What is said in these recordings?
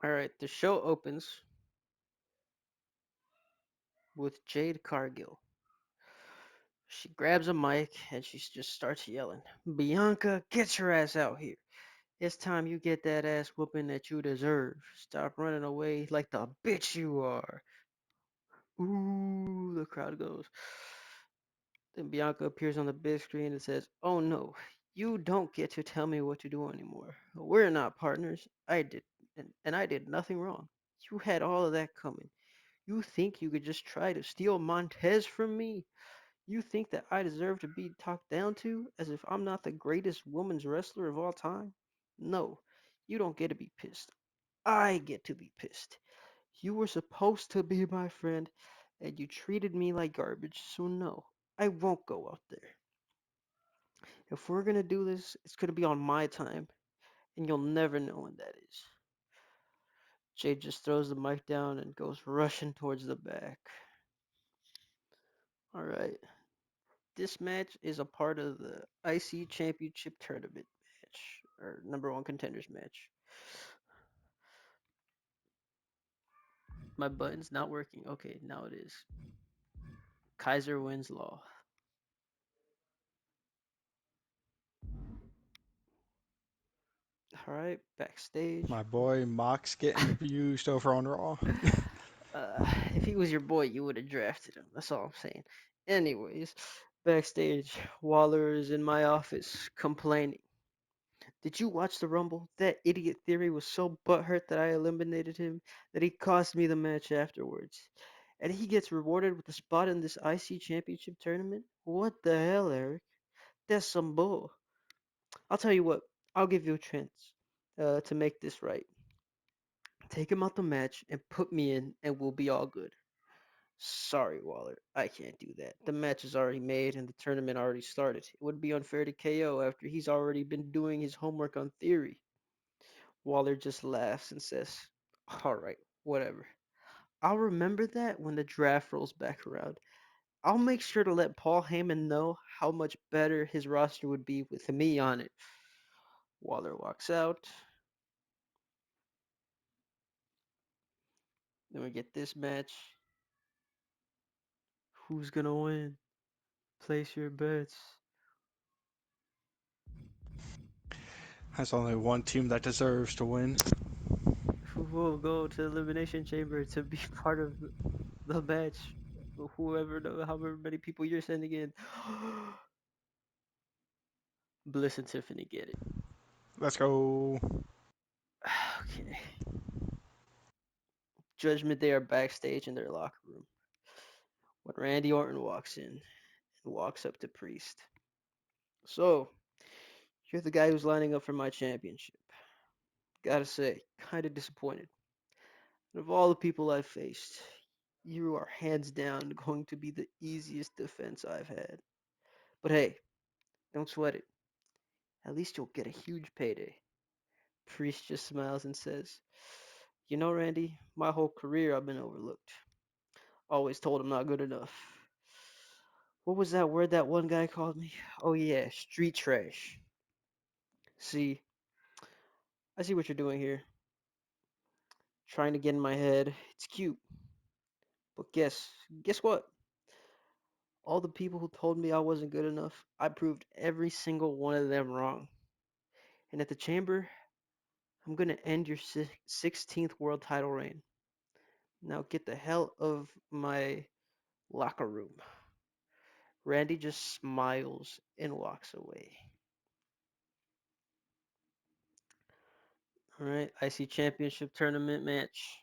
All right, the show opens with Jade Cargill. She grabs a mic and she just starts yelling, Bianca, get your ass out here. It's time you get that ass whooping that you deserve. Stop running away like the bitch you are. Ooh, the crowd goes. Then Bianca appears on the big screen and says, Oh no, you don't get to tell me what to do anymore. We're not partners. And I did nothing wrong. You had all of that coming. You think you could just try to steal Montez from me? You think that I deserve to be talked down to as if I'm not the greatest women's wrestler of all time? No, you don't get to be pissed. I get to be pissed. You were supposed to be my friend, and you treated me like garbage, so no, I won't go out there. If we're gonna do this, it's gonna be on my time, and you'll never know when that is. Jade just throws the mic down and goes rushing towards the back. Alright, this match is a part of the IC Championship Tournament match, or number one contenders match. My button's not working. Okay, now it is. Kaiser wins Law. Alright, backstage. My boy Mox getting abused over on Raw. If he was your boy, you would have drafted him. That's all I'm saying. Anyways, backstage, Waller is in my office complaining. Did you watch the Rumble? That idiot Theory was so butthurt that I eliminated him that he cost me the match afterwards. And he gets rewarded with a spot in this IC Championship tournament? What the hell, Eric? That's some bull. I'll tell you what, I'll give you a chance to make this right. Take him out the match and put me in, and we'll be all good. Sorry, Waller, I can't do that. The match is already made and the tournament already started. It would be unfair to KO after he's already been doing his homework on Theory. Waller just laughs and says, Alright, whatever. I'll remember that when the draft rolls back around. I'll make sure to let Paul Heyman know how much better his roster would be with me on it. Waller walks out. Then we get this match. Who's gonna win? Place your bets. There's only one team that deserves to win. Who will go to the Elimination Chamber to be part of the match? Whoever, however many people you're sending in. Bliss and Tiffany get it. Let's go. Okay. Judgment Day are backstage in their locker room when Randy Orton walks in and walks up to Priest. So, you're the guy who's lining up for my championship. Gotta say, kinda disappointed. Of all the people I've faced, you are hands down going to be the easiest defense I've had. But hey, don't sweat it. At least you'll get a huge payday. Priest just smiles and says, You know, Randy, my whole career I've been overlooked. Always told I'm not good enough. What was that word that one guy called me? Oh, yeah, street trash. See, I see what you're doing here. Trying to get in my head. It's cute. But guess what? All the people who told me I wasn't good enough, I proved every single one of them wrong. And at the chamber, I'm gonna end your 16th world title reign. Now get the hell of my locker room. Randy just smiles and walks away. All right, IC Championship Tournament match.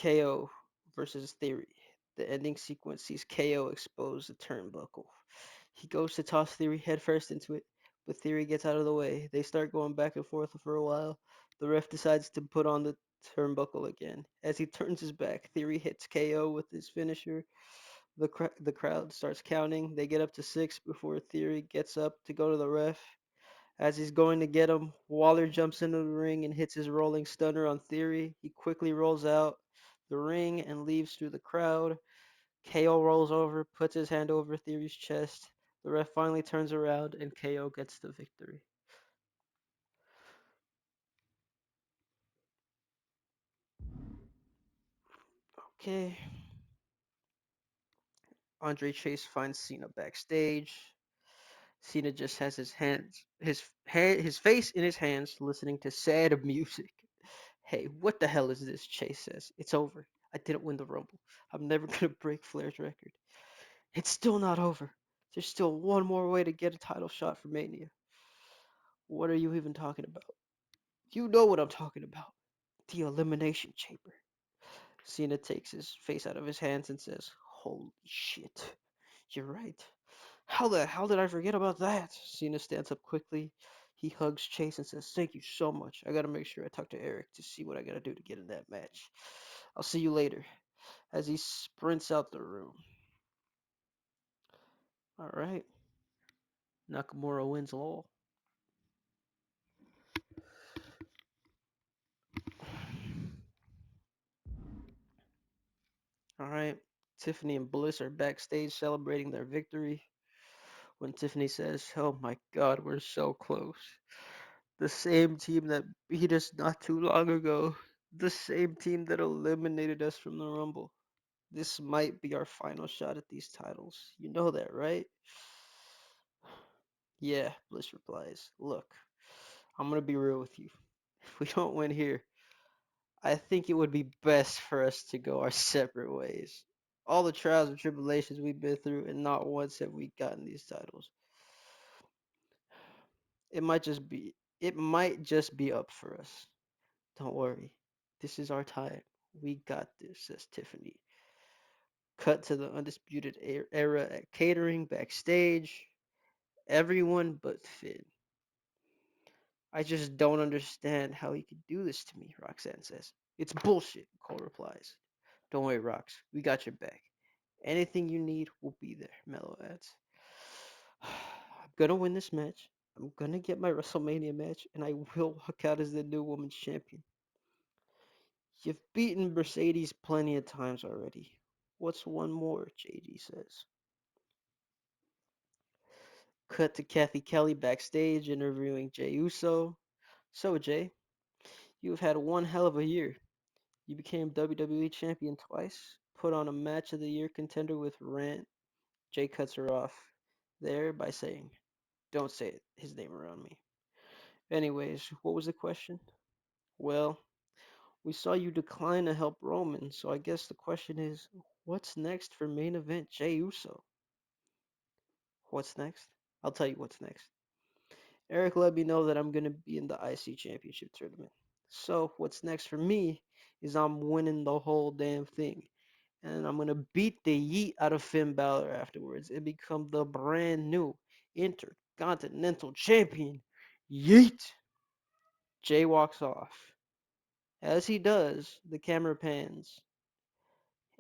KO versus Theory. The ending sequence sees KO expose the turnbuckle. He goes to toss Theory headfirst into it, but Theory gets out of the way. They start going back and forth for a while. The ref decides to put on the turnbuckle again. As he turns his back, Theory hits KO with his finisher. The crowd starts counting. They get up to six before Theory gets up to go to the ref. As he's going to get him, Waller jumps into the ring and hits his rolling stunner on Theory. He quickly rolls out the ring and leaves through the crowd. KO rolls over, puts his hand over Theory's chest. The ref finally turns around and KO gets the victory. Okay. Andre Chase finds Cena backstage. Cena just has his face in his hands, listening to sad music. Hey, what the hell is this? Chase says. It's over. I didn't win the Rumble. I'm never gonna break Flair's record. It's still not over. There's still one more way to get a title shot for Mania. What are you even talking about? You know what I'm talking about. The Elimination Chamber. Cena takes his face out of his hands and says, Holy shit. You're right. How the hell did I forget about that? Cena stands up quickly. He hugs Chase and says, Thank you so much. I gotta make sure I talk to Eric to see what I gotta do to get in that match. I'll see you later. As he sprints out the room. Alright. Nakamura wins all. Alright. Tiffany and Bliss are backstage celebrating their victory when Tiffany says, Oh my god, we're so close. The same team that beat us not too long ago. The same team that eliminated us from the Rumble. This might be our final shot at these titles. You know that, right? Yeah, Bliss replies. Look, I'm gonna be real with you. If we don't win here, I think it would be best for us to go our separate ways. All the trials and tribulations we've been through, and not once have we gotten these titles. It might just be up for us. Don't worry. This is our time. We got this, says Tiffany. Cut to the Undisputed Era at catering backstage. Everyone but Finn. I just don't understand how he could do this to me, Roxanne says. It's bullshit, Cole replies. Don't worry, Rox. We got your back. Anything you need will be there, Mello adds. I'm gonna win this match. I'm gonna get my WrestleMania match, and I will walk out as the new women's champion. You've beaten Mercedes plenty of times already. What's one more? JD says. Cut to Kathy Kelly backstage interviewing Jey Uso. So, Jay, you've had one hell of a year. You became WWE champion twice, put on a match of the year contender with Rant. Jay cuts her off there by saying, Don't say his name around me. Anyways, what was the question? Well, we saw you decline to help Roman, so I guess the question is, what's next for main event Jey Uso? What's next? I'll tell you what's next. Eric let me know that I'm going to be in the IC Championship tournament. So, what's next for me is I'm winning the whole damn thing. And I'm going to beat the yeet out of Finn Balor afterwards and become the brand new Intercontinental Champion. Yeet! Jay walks off. As he does, the camera pans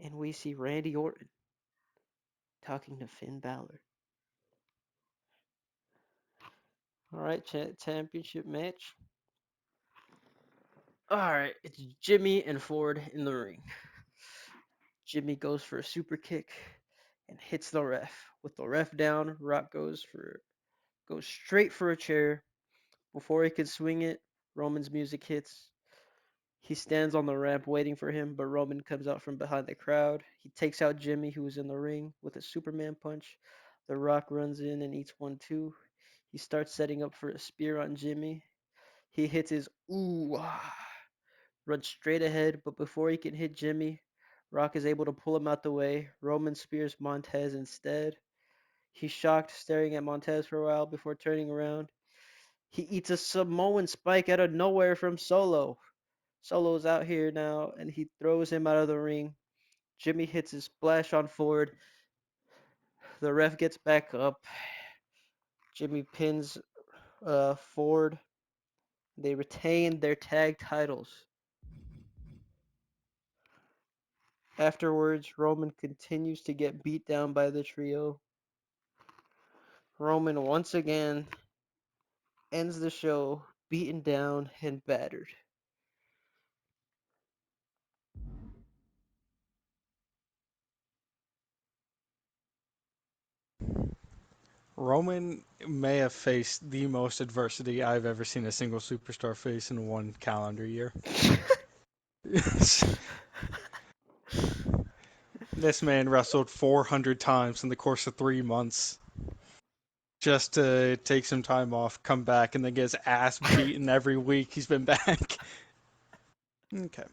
and we see Randy Orton talking to Finn Balor. All right, championship match. All right, it's Jimmy and Ford in the ring. Jimmy goes for a super kick and hits the ref. With the ref down, Rock goes straight for a chair. Before he can swing it, Roman's music hits. He stands on the ramp waiting for him, but Roman comes out from behind the crowd. He takes out Jimmy, who is in the ring, with a Superman punch. The Rock runs in and eats one too. He starts setting up for a spear on Jimmy. He hits his ooh, runs straight ahead, but before he can hit Jimmy, Rock is able to pull him out the way. Roman spears Montez instead. He's shocked, staring at Montez for a while before turning around. He eats a Samoan spike out of nowhere from Solo. Solo's out here now, and he throws him out of the ring. Jimmy hits his splash on Ford. The ref gets back up. Jimmy pins Ford. They retain their tag titles. Afterwards, Roman continues to get beat down by the trio. Roman once again ends the show beaten down and battered. Roman may have faced the most adversity I've ever seen a single superstar face in one calendar year. This man wrestled 400 times in the course of 3 months just to take some time off, come back, and then get his ass beaten every week he's been back. Okay.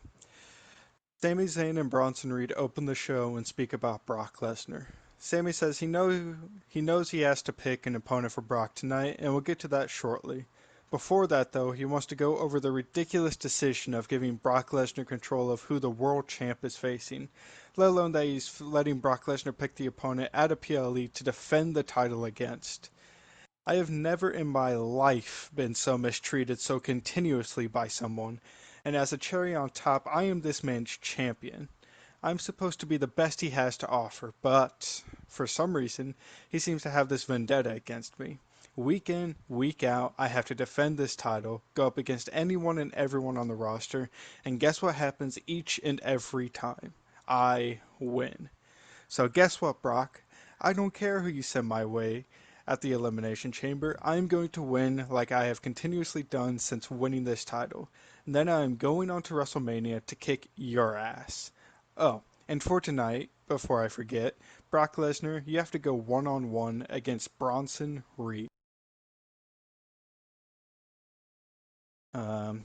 Sami Zayn and Bronson Reed open the show and speak about Brock Lesnar. Sami says he knows he has to pick an opponent for Brock tonight, and we'll get to that shortly. Before that, though, he wants to go over the ridiculous decision of giving Brock Lesnar control of who the world champ is facing, let alone that he's letting Brock Lesnar pick the opponent at a PLE to defend the title against. I have never in my life been so mistreated so continuously by someone, and as a cherry on top, I am this man's champion. I'm supposed to be the best he has to offer, but for some reason, he seems to have this vendetta against me. Week in, week out, I have to defend this title, go up against anyone and everyone on the roster, and guess what happens each and every time? I win. So guess what, Brock? I don't care who you send my way at the Elimination Chamber. I'm going to win like I have continuously done since winning this title. And then I'm going on to WrestleMania to kick your ass. Oh, and for tonight, before I forget, Brock Lesnar, you have to go one-on-one against Bronson Reed.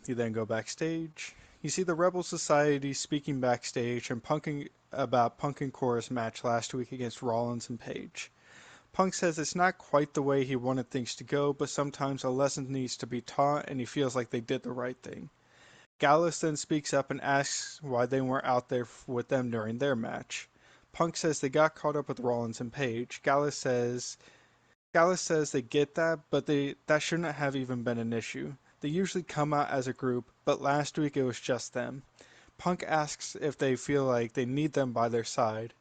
You then go backstage. You see the Rebel Society speaking backstage and punking about Punk and Cora's match last week against Rollins and Page. Punk says it's not quite the way he wanted things to go, but sometimes a lesson needs to be taught, and he feels like they did the right thing. Gallus then speaks up and asks why they weren't out there with them during their match. Punk says they got caught up with Rollins and Page. Gallus says they get that, but that shouldn't have even been an issue. They usually come out as a group, but last week it was just them. Punk asks if they feel like they need them by their side.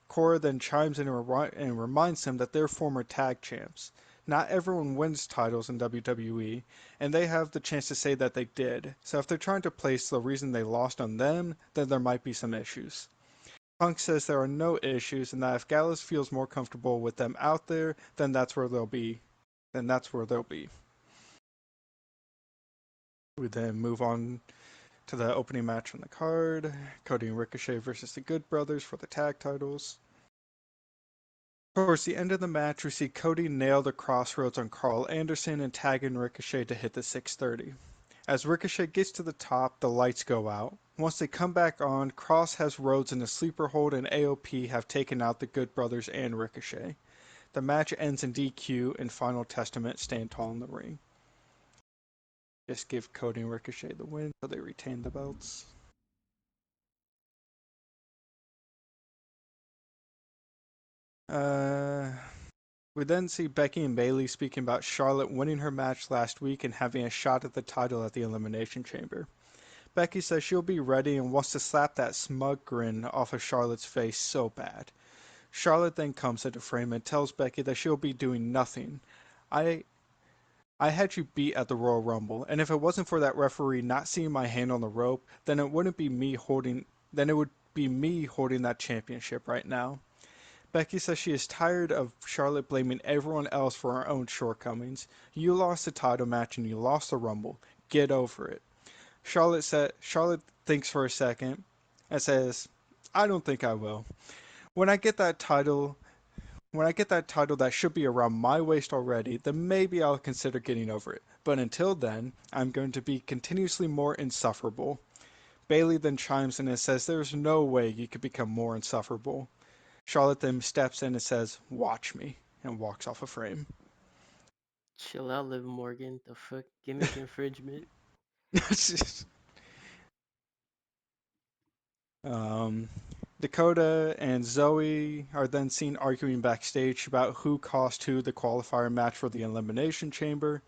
Cora then chimes in and reminds them that they're former tag champs. Not everyone wins titles in WWE, and they have the chance to say that they did. So if they're trying to place the reason they lost on them, then there might be some issues. Punk says there are no issues, and that if Gallus feels more comfortable with them out there, then that's where they'll be. Then that's where they'll be. We then move on to the opening match on the card: Cody and Ricochet versus the Good Brothers for the tag titles. Towards the end of the match, we see Cody nail the crossroads on Carl Anderson and tag in Ricochet to hit the 630. As Ricochet gets to the top, the lights go out. Once they come back on, Cross has Rhodes in a sleeper hold, and AOP have taken out the Good Brothers and Ricochet. The match ends in DQ, and Final Testament stand tall in the ring. Just give Cody and Ricochet the win so they retain the belts. Uh, We then see Becky and Bayley speaking about Charlotte winning her match last week and having a shot at the title at the Elimination Chamber. Becky says she'll be ready and wants to slap that smug grin off of Charlotte's face so bad. Charlotte then comes into frame and tells Becky that she'll be doing nothing. I I had you beat at the Royal Rumble, and if it wasn't for that referee not seeing my hand on the rope, then it would be me holding that championship right now. Becky says she is tired of Charlotte blaming everyone else for her own shortcomings. You lost the title match and you lost the Rumble. Get over it. Charlotte thinks for a second and says, "I don't think I will. When I get that title, when I get that title that should be around my waist already, then maybe I'll consider getting over it. But until then, I'm going to be continuously more insufferable." Bayley then chimes in and says there's no way you could become more insufferable. Charlotte then steps in and says, "Watch me," and walks off a frame. Chill out, Liv Morgan. The fuck? Gimmick infringement. um, Dakota and Zoe are then seen arguing backstage about who cost who the qualifier match for the Elimination Chamber.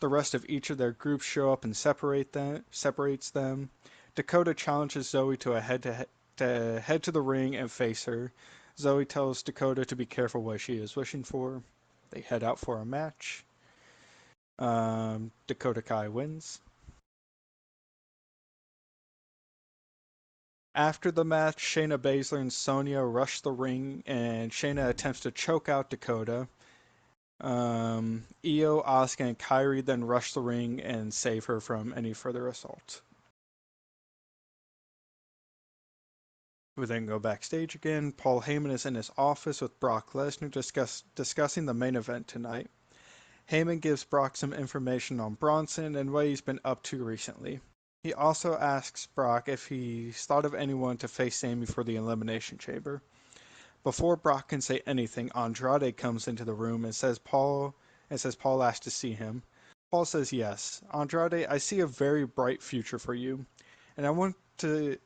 The rest of each of their groups show up and separates them. Dakota challenges Zoe to a head to the ring and face her. Zoe tells Dakota to be careful what she is wishing for. They head out for a match. Dakota Kai wins. After the match, Shayna Baszler and Sonya rush the ring, and Shayna attempts to choke out Dakota. Io, Asuka, and Kairi then rush the ring and save her from any further assault. We then go backstage again. Paul Heyman is in his office with Brock Lesnar discussing the main event tonight. Heyman gives Brock some information on Bronson and what he's been up to recently. He also asks Brock if he's thought of anyone to face Sami for the Elimination Chamber. Before Brock can say anything, Andrade comes into the room and says Paul asked to see him. Paul says yes. Andrade, I see a very bright future for you, and to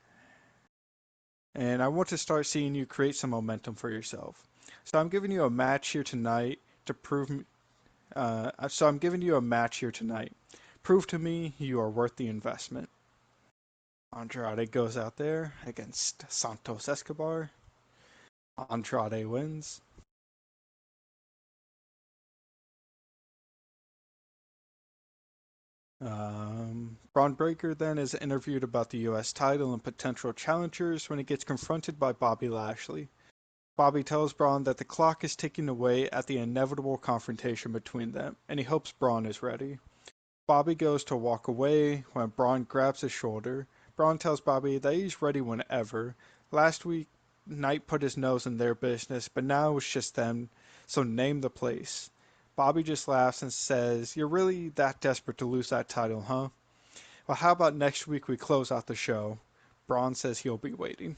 I want to start seeing you create some momentum for yourself. So I'm giving you a match here tonight to prove. So I'm giving you a match here tonight. Prove to me you are worth the investment. Andrade goes out there against Santos Escobar. Andrade wins. Braun Breaker then is interviewed about the U.S. title and potential challengers when he gets confronted by Bobby Lashley. Bobby tells Braun that the clock is ticking away at the inevitable confrontation between them, and he hopes Braun is ready. Bobby goes to walk away when Braun grabs his shoulder. Braun tells Bobby that he's ready whenever. Last week, Knight put his nose in their business, but now it's just them, so name the place. Bobby just laughs and says, "You're really that desperate to lose that title, huh? Well, how about next week we close out the show?" Braun says he'll be waiting.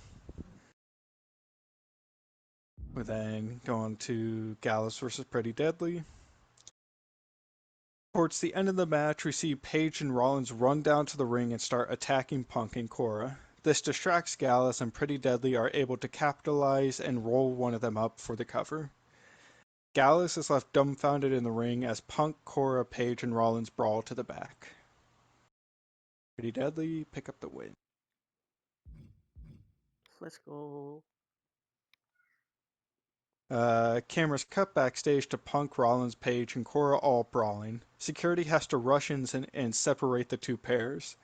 We're then going to Gallus versus Pretty Deadly. Towards the end of the match, we see Page and Rollins run down to the ring and start attacking Punk and Cora. This distracts Gallus, and Pretty Deadly are able to capitalize and roll one of them up for the cover. Gallus is left dumbfounded in the ring as Punk, Cora, Page, and Rollins brawl to the back. Pretty Deadly pick up the win. Let's go. Cameras cut backstage to Punk, Rollins, Page, and Cora all brawling. Security has to rush in and separate the two pairs.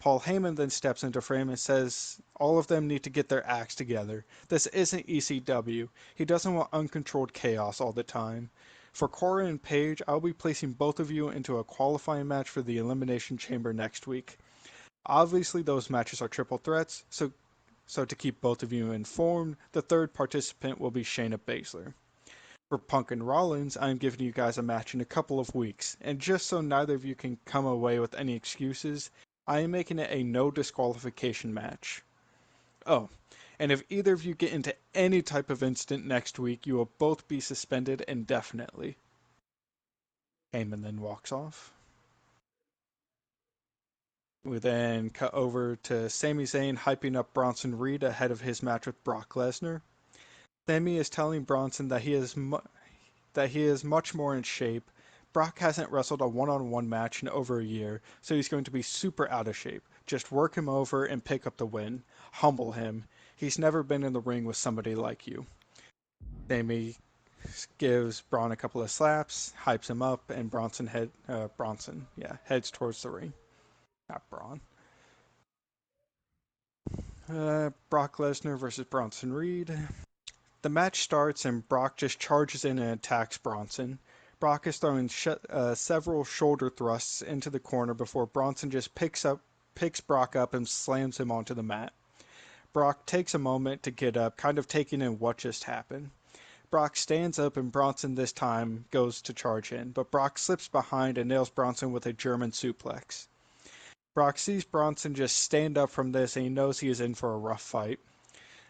Paul Heyman then steps into frame and says all of them need to get their acts together. This isn't ECW. He doesn't want uncontrolled chaos all the time. For Cora and Page, I'll be placing both of you into a qualifying match for the Elimination Chamber next week. Obviously, those matches are triple threats, so to keep both of you informed, the third participant will be Shayna Baszler. For Punk and Rollins, I'm giving you guys a match in a couple of weeks, and just so neither of you can come away with any excuses, I am making it a no disqualification match. Oh, and if either of you get into any type of incident next week, you will both be suspended indefinitely. Heyman then walks off. We then cut over to Sami Zayn hyping up Bronson Reed ahead of his match with Brock Lesnar. Sami is telling Bronson that he is much more in shape. Brock hasn't wrestled a one-on-one match in over a year, so he's going to be super out of shape. Just work him over and pick up the win. Humble him. He's never been in the ring with somebody like you. Sami gives Braun a couple of slaps, hypes him up, and heads towards the ring. Not Braun. Brock Lesnar versus Bronson Reed. The match starts and Brock just charges in and attacks Bronson. Brock is throwing several shoulder thrusts into the corner before Bronson just picks Brock up and slams him onto the mat. Brock takes a moment to get up, kind of taking in what just happened. Brock stands up and Bronson this time goes to charge in, but Brock slips behind and nails Bronson with a German suplex. Brock sees Bronson just stand up from this and he knows he is in for a rough fight.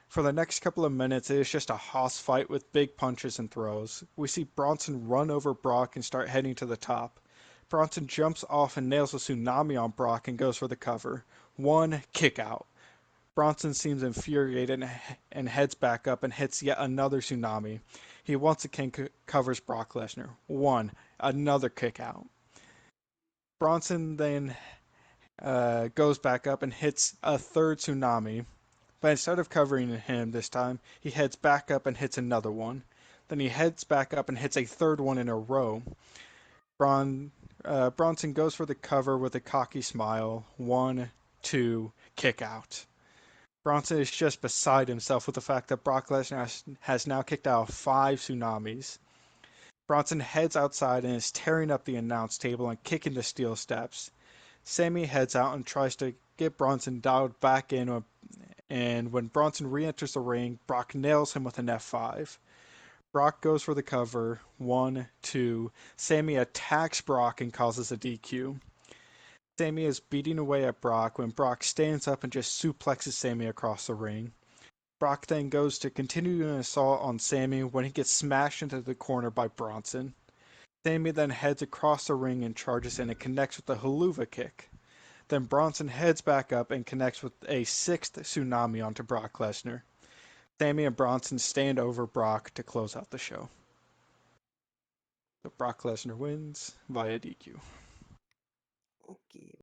For the next couple of minutes, it is just a hoss fight with big punches and throws. We see Bronson run over Brock and start heading to the top. Bronson jumps off and nails a tsunami on Brock and goes for the cover. One kick out. Bronson seems infuriated and heads back up and hits yet another tsunami. He once again covers Brock Lesnar. One, another kick out. Bronson then goes back up and hits a third tsunami. But instead of covering him this time, he heads back up and hits another one. Then he heads back up and hits a third one in a row. Bronson goes for the cover with a cocky smile. One, two, kick out. Bronson is just beside himself with the fact that Brock Lesnar has now kicked out 5 tsunamis. Bronson heads outside and is tearing up the announce table and kicking the steel steps. Sami heads out and tries to get Bronson dialed back in and when Bronson re enters the ring, Brock nails him with an F5. Brock goes for the cover. One, two. Sammy attacks Brock and causes a DQ. Sammy is beating away at Brock when Brock stands up and just suplexes Sammy across the ring. Brock then goes to continue an assault on Sammy when he gets smashed into the corner by Bronson. Sammy then heads across the ring and charges in and connects with the haluva kick. Then Bronson heads back up and connects with a sixth tsunami onto Brock Lesnar. Sammy and Bronson stand over Brock to close out the show. So Brock Lesnar wins via DQ. Okay.